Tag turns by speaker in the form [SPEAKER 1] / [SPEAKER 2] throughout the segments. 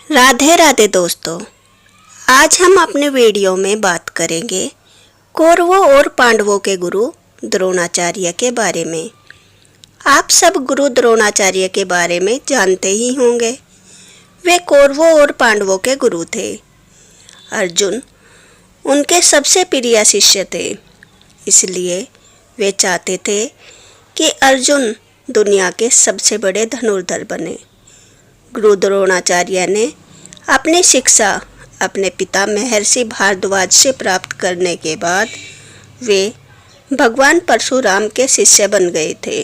[SPEAKER 1] राधे राधे दोस्तों, आज हम अपने वीडियो में बात करेंगे कौरवों और पांडवों के गुरु द्रोणाचार्य के बारे में। आप सब गुरु द्रोणाचार्य के बारे में जानते ही होंगे। वे कौरवों और पांडवों के गुरु थे। अर्जुन उनके सबसे प्रिय शिष्य थे, इसलिए वे चाहते थे कि अर्जुन दुनिया के सबसे बड़े धनुर्धर बने। गुरु द्रोणाचार्य ने अपनी शिक्षा अपने पिता महर्षि भारद्वाज से प्राप्त करने के बाद वे भगवान परशुराम के शिष्य बन गए थे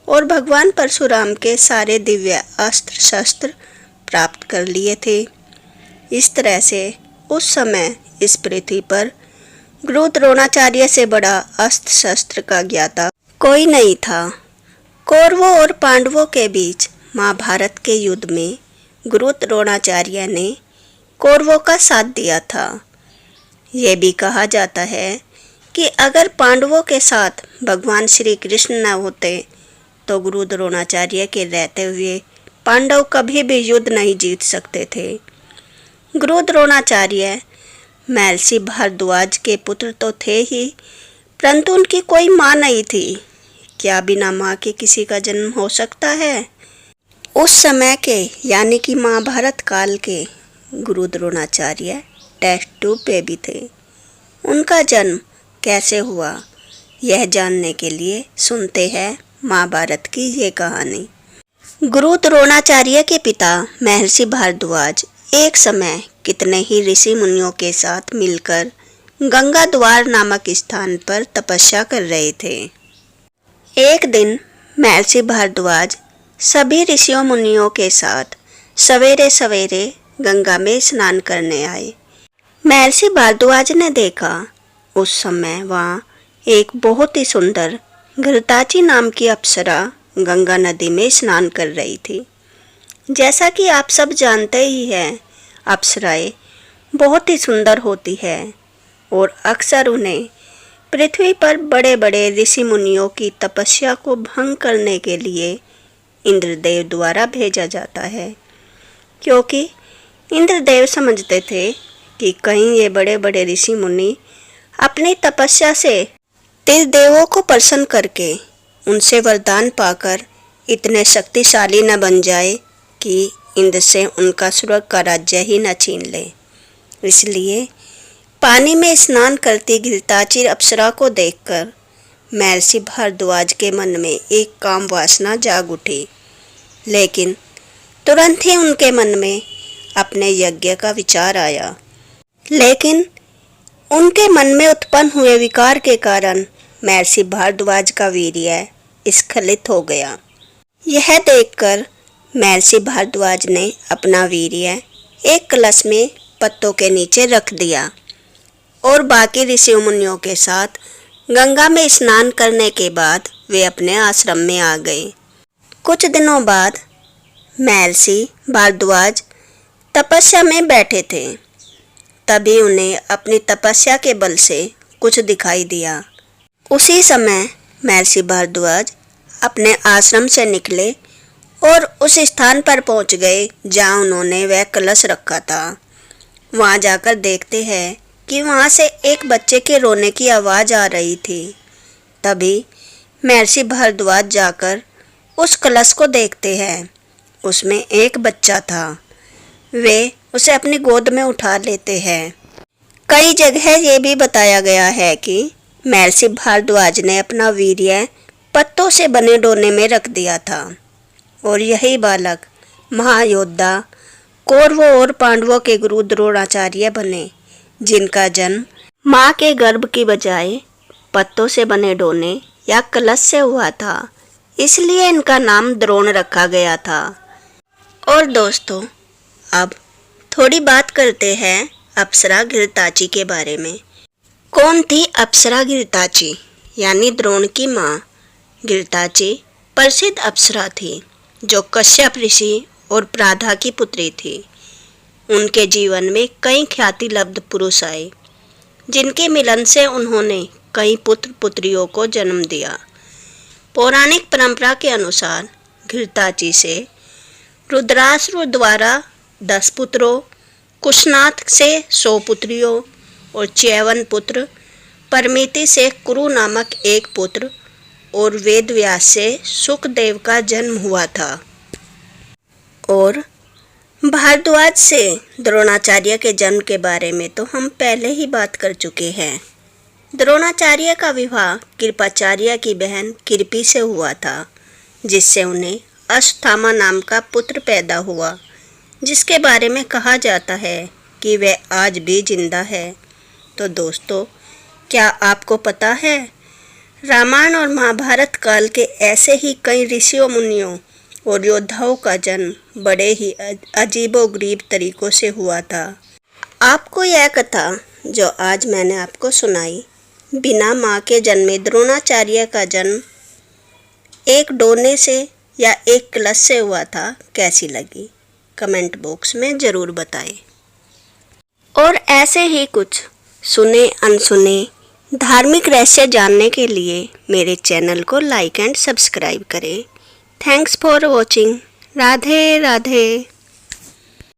[SPEAKER 1] और भगवान परशुराम के सारे दिव्य अस्त्र शस्त्र प्राप्त कर लिए थे। इस तरह से उस समय इस पृथ्वी पर गुरु द्रोणाचार्य से बड़ा अस्त्र शस्त्र का ज्ञाता कोई नहीं था। कौरवों और पांडवों के बीच महाभारत के युद्ध में गुरु द्रोणाचार्य ने कौरवों का साथ दिया था। यह भी कहा जाता है कि अगर पांडवों के साथ भगवान श्री कृष्ण न होते तो गुरु द्रोणाचार्य के रहते हुए पांडव कभी भी युद्ध नहीं जीत सकते थे। गुरु द्रोणाचार्य महर्षि भारद्वाज के पुत्र तो थे ही, परंतु उनकी कोई माँ नहीं थी। क्या बिना माँ के किसी का जन्म हो सकता है? उस समय के यानी कि महाभारत काल के गुरु द्रोणाचार्य टेस्ट ट्यूब बेबी थे। उनका जन्म कैसे हुआ, यह जानने के लिए सुनते हैं महाभारत की ये कहानी। गुरु द्रोणाचार्य के पिता महर्षि भारद्वाज एक समय कितने ही ऋषि मुनियों के साथ मिलकर गंगा द्वार नामक स्थान पर तपस्या कर रहे थे। एक दिन महर्षि भारद्वाज सभी ऋषियों मुनियों के साथ सवेरे सवेरे गंगा में स्नान करने आए। महर्षि भारद्वाज ने देखा उस समय वहाँ एक बहुत ही सुंदर घृताची नाम की अप्सरा गंगा नदी में स्नान कर रही थी। जैसा कि आप सब जानते ही हैं, अप्सराएं बहुत ही सुंदर होती है और अक्सर उन्हें पृथ्वी पर बड़े बड़े ऋषि मुनियों की तपस्या को भंग करने के लिए इंद्रदेव द्वारा भेजा जाता है, क्योंकि इंद्रदेव समझते थे कि कहीं ये बड़े बड़े ऋषि मुनि अपनी तपस्या से त्रिदेवों को प्रसन्न करके उनसे वरदान पाकर इतने शक्तिशाली न बन जाए कि इंद्र से उनका स्वर्ग का राज्य ही न छीन ले। इसलिए पानी में स्नान करती घृताची अप्सरा को देखकर महर्षि भारद्वाज के मन में एक काम वासना जाग उठी, लेकिन तुरंत ही उनके मन में अपने यज्ञ का विचार आया। लेकिन उनके मन में उत्पन्न हुए विकार के कारण महर्षि भारद्वाज का वीर्य स्खलित हो गया। यह देखकर महर्षि भारद्वाज ने अपना वीर्य एक कलश में पत्तों के नीचे रख दिया और बाकी ऋषि मुनियों के साथ गंगा में स्नान करने के बाद वे अपने आश्रम में आ गए। कुछ दिनों बाद महर्षि भारद्वाज तपस्या में बैठे थे। तभी उन्हें अपनी तपस्या के बल से कुछ दिखाई दिया। उसी समय महर्षि भारद्वाज अपने आश्रम से निकले और उस स्थान पर पहुंच गए जहां उन्होंने वह कलश रखा था। वहां जाकर देखते हैं कि वहाँ से एक बच्चे के रोने की आवाज़ आ रही थी। तभी महर्षि भारद्वाज जाकर उस कलश को देखते हैं। उसमें एक बच्चा था। वे उसे अपनी गोद में उठा लेते हैं। कई जगह ये भी बताया गया है कि महर्षि भारद्वाज ने अपना वीर्य पत्तों से बने डोने में रख दिया था और यही बालक महायोद्धा कौरवों और पांडवों के गुरु द्रोणाचार्य बने, जिनका जन्म माँ के गर्भ की बजाय पत्तों से बने डोने या कलश से हुआ था। इसलिए इनका नाम द्रोण रखा गया था। और दोस्तों, अब थोड़ी बात करते हैं अप्सरा घृताची के बारे में। कौन थी अप्सरा घृताची यानी द्रोण की माँ? घृताची प्रसिद्ध अप्सरा थी जो कश्यप ऋषि और प्राधा की पुत्री थी। उनके जीवन में कई ख्याति लब्ध पुरुष आए, जिनके मिलन से उन्होंने कई पुत्र पुत्रियों को जन्म दिया। पौराणिक परंपरा के अनुसार घृताची से रुद्रासुर द्वारा 10 पुत्रों, कुशनाथ से 100 पुत्रियों और 51 पुत्र, परमिति से कुरु नामक एक पुत्र और वेदव्यास से सुखदेव का जन्म हुआ था। और भारद्वाज से द्रोणाचार्य के जन्म के बारे में तो हम पहले ही बात कर चुके हैं। द्रोणाचार्य का विवाह कृपाचार्य की बहन कृपि से हुआ था, जिससे उन्हें अश्वत्थामा नाम का पुत्र पैदा हुआ, जिसके बारे में कहा जाता है कि वह आज भी जिंदा है। तो दोस्तों, क्या आपको पता है रामायण और महाभारत काल के ऐसे ही कई ऋषियों, मुनियों और योद्धाओं का जन्म बड़े ही अजीबोगरीब तरीकों से हुआ था। आपको यह कथा जो आज मैंने आपको सुनाई, बिना माँ के जन्मे द्रोणाचार्य का जन्म एक डोने से या एक कलश से हुआ था, कैसी लगी? कमेंट बॉक्स में ज़रूर बताएं। और ऐसे ही कुछ सुने अनसुने धार्मिक रहस्य जानने के लिए मेरे चैनल को लाइक एंड सब्सक्राइब करें। Thanks for watching. Radhe Radhe.